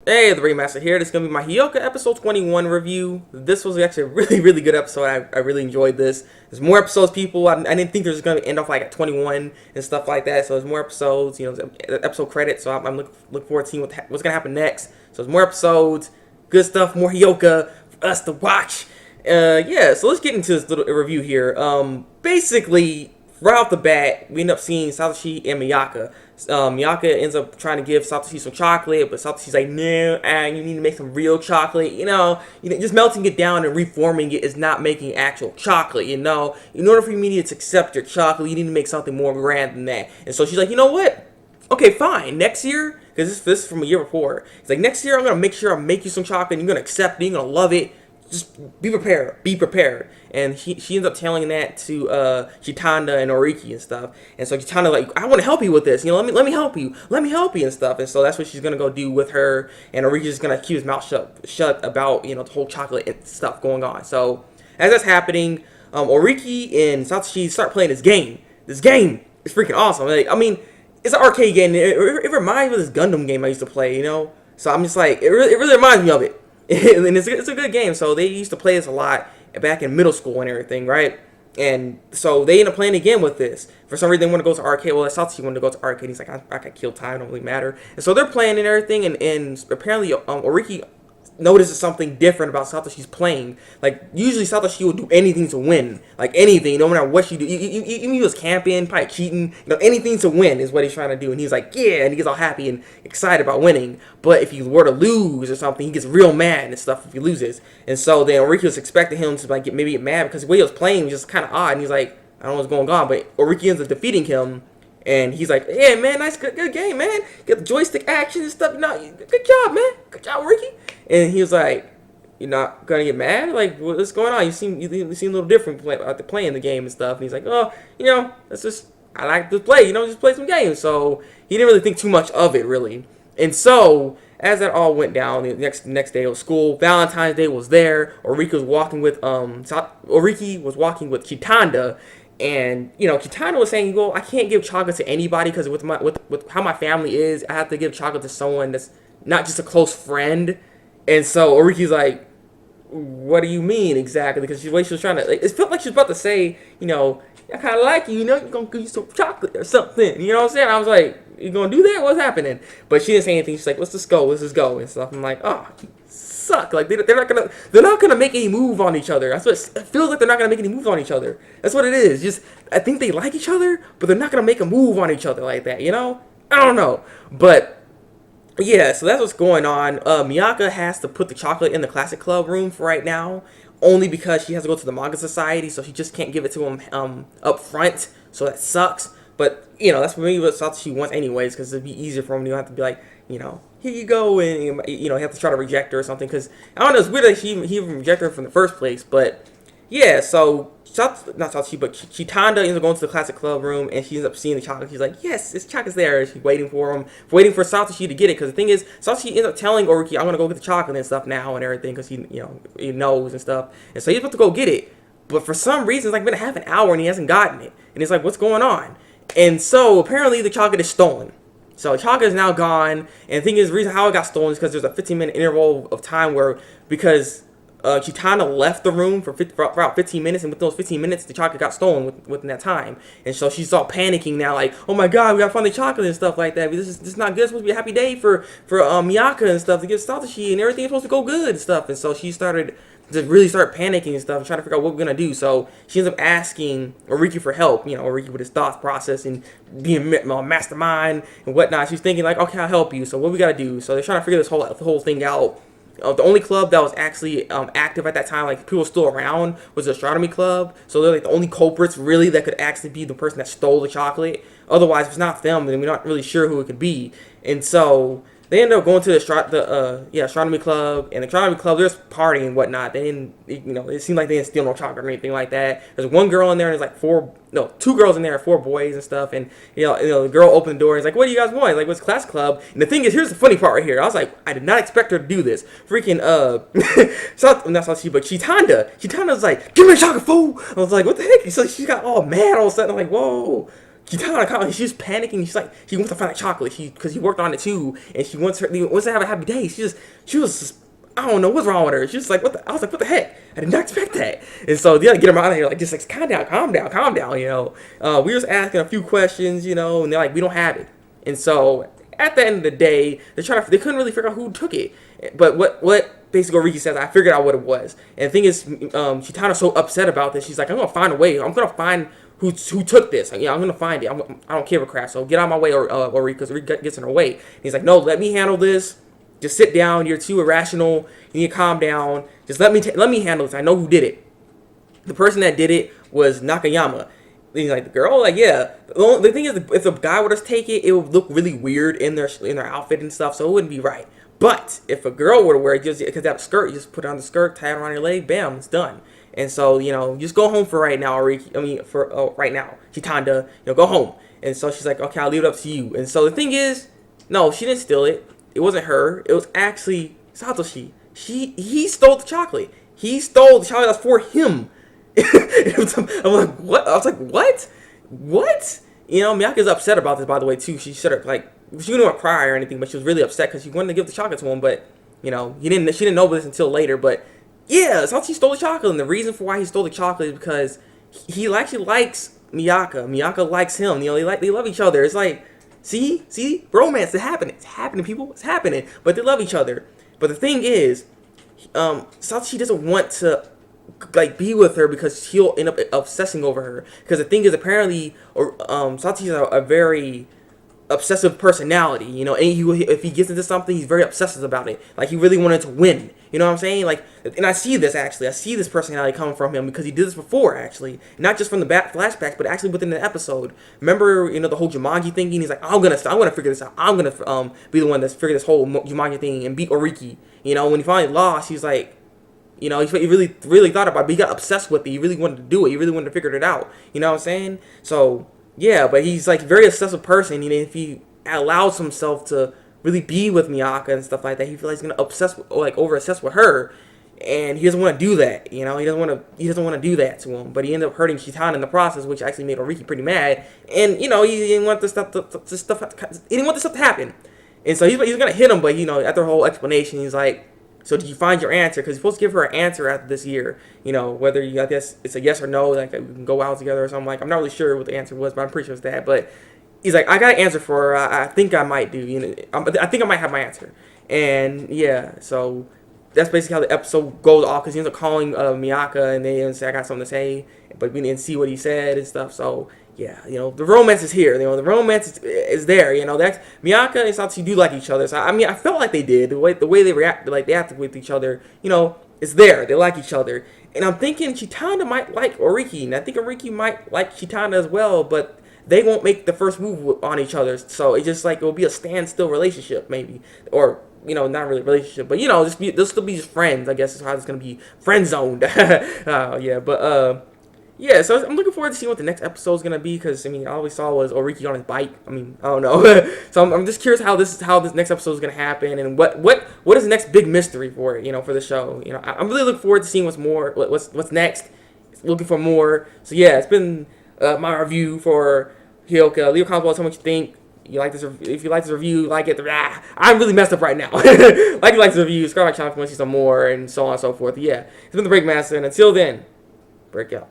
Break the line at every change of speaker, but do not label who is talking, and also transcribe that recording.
Hey, Thabreakmasta here. This is going to be my Hyouka episode 21 review. This was actually a really good episode. I really enjoyed this. There's more episodes, people. I didn't think there's going to end off like at 21 and stuff like that. So there's more episodes, episode credits. So I'm looking forward to seeing what's going to happen next. So there's more episodes, good stuff, more Hyouka for us to watch. Yeah, so let's get into this little review here. Basically, right off the bat, we end up seeing Satoshi and Mayaka. Miyaka ends up trying to give Satoshi some chocolate, but Satoshi's like, no, you need to make some real chocolate. Just melting it down and reforming it is not making actual chocolate. In order for me to accept your chocolate, you need to make something more grand than that. And so she's like, you know what? Okay, fine. Next year, because this is from a year before. It's like, next year I'm gonna make sure I make you some chocolate. And you're gonna accept it. You're gonna love it. Just be prepared. Be prepared. And she ends up telling that to Chitanda and Oriki and stuff. And so Chitanda like, I want to help you with this. Let me help you. Let me help you and stuff. And so that's what she's gonna go do with her. And Oriki's just gonna keep his mouth shut about the whole chocolate and stuff going on. So as that's happening, Oriki and Satoshi start playing this game. This game is freaking awesome. It's an arcade game. It reminds me of this Gundam game I used to play. So I'm just like, it really reminds me of it. And it's a good game. So they used to play this a lot back in middle school and everything, right? And so they end up playing again with this. For some reason, they want to go to arcade. Well, Satoshi wanted to go to arcade. He's like, I can kill time. It don't really matter. And so they're playing and everything. And apparently, Oriki notices something different about Satoshi's playing. Like, usually Satoshi will do anything to win. Like, anything, no matter what you do. Even if he was camping, probably cheating, anything to win is what he's trying to do. And he's like, yeah, and he gets all happy and excited about winning. But if he were to lose or something, he gets real mad and stuff if he loses. And so then Oriki was expecting him to like maybe get mad because the way he was playing was just kind of odd. And he's like, I don't know what's going on. But Oriki ends up defeating him. And he's like, yeah, man, nice, good game, man. Get the joystick action and stuff. Good job, man. Good job, Ricky. And he was like, you're not gonna get mad? Like, what's going on? You seem a little different after playing the game and stuff. And he's like, oh, that's just, I like to play, just play some games. So he didn't really think too much of it, really. And so as that all went down, the next day of school, Valentine's Day was there. Oriki was walking with Chitanda. And Chitanda was saying, "Well, I can't give chocolate to anybody because with how my family is, I have to give chocolate to someone that's not just a close friend." And so Oriki's like, "What do you mean exactly?" Because she was trying to. It felt like she was about to say, "I kind of like you. You're gonna give you some chocolate or something." You know what I'm saying? I was like, "You gonna do that? What's happening?" But she didn't say anything. She's like, let's just go and stuff. I'm like, "Oh, you suck!" Like they're not gonna make any move on each other. That's what it feels like. They're not gonna make any moves on each other. That's what it is. Just I think they like each other, but they're not gonna make a move on each other like that. I don't know, but. Yeah, so that's what's going on. Miyaka has to put the chocolate in the classic club room for right now, only because she has to go to the manga society, so she just can't give it to him up front. So that sucks. But that's maybe what Satoshi wants anyways, because it'd be easier for him. You don't have to be like, here you go, and you have to try to reject her or something. Because I don't know, it's weird that he even rejected her from the first place. But yeah, so. Not Satoshi, but Chitanda ends up going to the classic club room, and she ends up seeing the chocolate. She's like, yes, this chocolate's there. She's waiting for Satoshi to get it, because the thing is, Satoshi ends up telling Oriki, I'm going to go get the chocolate and stuff now and everything, because he knows and stuff. And so he's about to go get it. But for some reason, it's like been a half an hour, and he hasn't gotten it. And he's like, what's going on? And so apparently the chocolate is stolen. So the chocolate is now gone, and the thing is, the reason how it got stolen is because there's a 15-minute interval of time because Chitanda left the room for about 15 minutes, and within those 15 minutes, the chocolate got stolen within that time. And so she's all panicking now, like, oh my god, we gotta find the chocolate and stuff like that. This is not good. It's supposed to be a happy day for Miyaka and stuff to get Satoshi, and everything's supposed to go good and stuff. And so she started to really start panicking and stuff, and trying to figure out what we're gonna do. So she ends up asking Oriki for help, Oriki with his thought process and being a mastermind and whatnot. She's thinking like, okay, I'll help you. So what we gotta do? So they're trying to figure the whole thing out. The only club that was actually active at that time, like people still around, was the astronomy club. So they're like the only culprits really that could actually be the person that stole the chocolate. Otherwise, if it's not them, then we're not really sure who it could be. And so they ended up going to the astronomy club, and the astronomy club, they're just partying and whatnot. They didn't, it seemed like they didn't steal no chocolate or anything like that. There's one girl in there, and there's like two girls in there and 4 boys and stuff. And the girl opened the door and he's like, what do you guys want? Like, what's class club? And the thing is, here's the funny part right here. I was like, I did not expect her to do this. Freaking not Satoshi, but Chitanda's like, give me a chocolate, fool. I was like, what the heck? So she got all mad all of a sudden. I'm like, whoa. Kitana, she's panicking. She's like, she wants to find that chocolate. Because he worked on it too, and she wants to have a happy day. She was just, I don't know what's wrong with her. She was like, I was like, what the heck? I did not expect that. And so they had to get him out of here, like, just like, calm down, you know. We were just asking a few questions, you know, and they're like, we don't have it. And so at the end of the day, they couldn't really figure out who took it. But what basically Riki says, I figured out what it was. And the thing is, Chitana's so upset about this. She's like, I'm gonna find a way. I'm gonna find who took this. Like, yeah, I'm gonna find it. I don't care if it crashed. So get out of my way, or because Riki gets in her way. And he's like, no, let me handle this. Just sit down. You're too irrational. You need to calm down. Just let me handle this. I know who did it. The person that did it was Nakayama. And he's like, the girl, like, yeah. The thing is, if a guy were to take it, it would look really weird in their outfit and stuff, so it wouldn't be right. But if a girl were to wear it, just because that skirt, you just put on the skirt, tie it around your leg, bam, it's done. And so, you know, just go home for right now, right now, Chitanda, you know, go home. And so she's like, okay, I'll leave it up to you. And so the thing is, no, she didn't steal it. It wasn't her. It was actually Satoshi. He stole the chocolate. He stole the chocolate that's for him. I'm like, what? I was like, what? You know, Miyaka's upset about this, by the way, too. She said, like, she didn't want to cry or anything, but she was really upset because she wanted to give the chocolate to him, but, you know, she didn't know this until later. But yeah, Satoshi stole the chocolate, and the reason for why he stole the chocolate is because he actually likes Miyaka. Miyaka likes him. You know, they love each other. It's like, see, romance is happening. It's happening, people. It's happening. But they love each other. But the thing is, Satoshi doesn't want to, like, be with her because he'll end up obsessing over her. Because the thing is, apparently, Satoshi's a very obsessive personality, you know, and if he gets into something, he's very obsessive about it. Like, he really wanted to win, you know what I'm saying? Like, and I see this personality coming from him because he did this before, actually, not just from the flashbacks, but actually within the episode. Remember, you know, the whole Jumanji thinking? He's like, I'm gonna figure this out. I'm gonna be the one that's figure this whole Jumanji thing and beat Oriki. You know, when he finally lost, he's like, you know, he really thought about it, but he got obsessed with it. He really wanted to do it. He really wanted to figure it out. You know what I'm saying? So yeah, but he's like a very obsessive person. You know, if he allows himself to really be with Miyaka and stuff like that, he feels like he's gonna over obsess with her, and he doesn't want to do that. You know, he doesn't want to do that to him. But he ended up hurting Chitana in the process, which actually made Oriki pretty mad. And you know, he didn't want this stuff to happen. And so he's gonna hit him. But you know, after the whole explanation, he's like, so did you find your answer? Because you're supposed to give her an answer after this year. You know, whether I guess it's a yes or no, like we can go out together or something. Like, I'm not really sure what the answer was, but I'm pretty sure it's that. But he's like, I got an answer for her. I think I might do. You know, I think I might have my answer. And yeah, so that's basically how the episode goes off. Because he ends up calling Miyaka, and they say, I got something to say, but we didn't see what he said and stuff. So yeah, you know, the romance is here. You know, the romance is there. You know, that's Miyaka and Satoshi do like each other. So I mean, I felt like they did the way they react, like they act with each other. You know, it's there. They like each other, and I'm thinking Chitana might like Oriki, and I think Oriki might like Chitana as well. But they won't make the first move on each other. So it's just like it will be a standstill relationship, maybe, or you know, not really a relationship, but you know, they'll still be just friends. I guess is how it's gonna be, friend zoned. Yeah, but yeah, so I'm looking forward to seeing what the next episode is gonna be, because I mean, all we saw was Oriki on his bike. I mean, I don't know. So I'm just curious how this next episode is gonna happen, and what is the next big mystery for it, you know, for the show. You know, I'm really looking forward to seeing what's next. Looking for more. So yeah, it's been my review for Hyouka. Leave a comment below, tell me what you think. You like this? If you like this review, like it. I'm really messed up right now. Like this review, subscribe to my channel if you want to see some more, and so on and so forth. Yeah, it's been the Breakmaster, and until then, break out.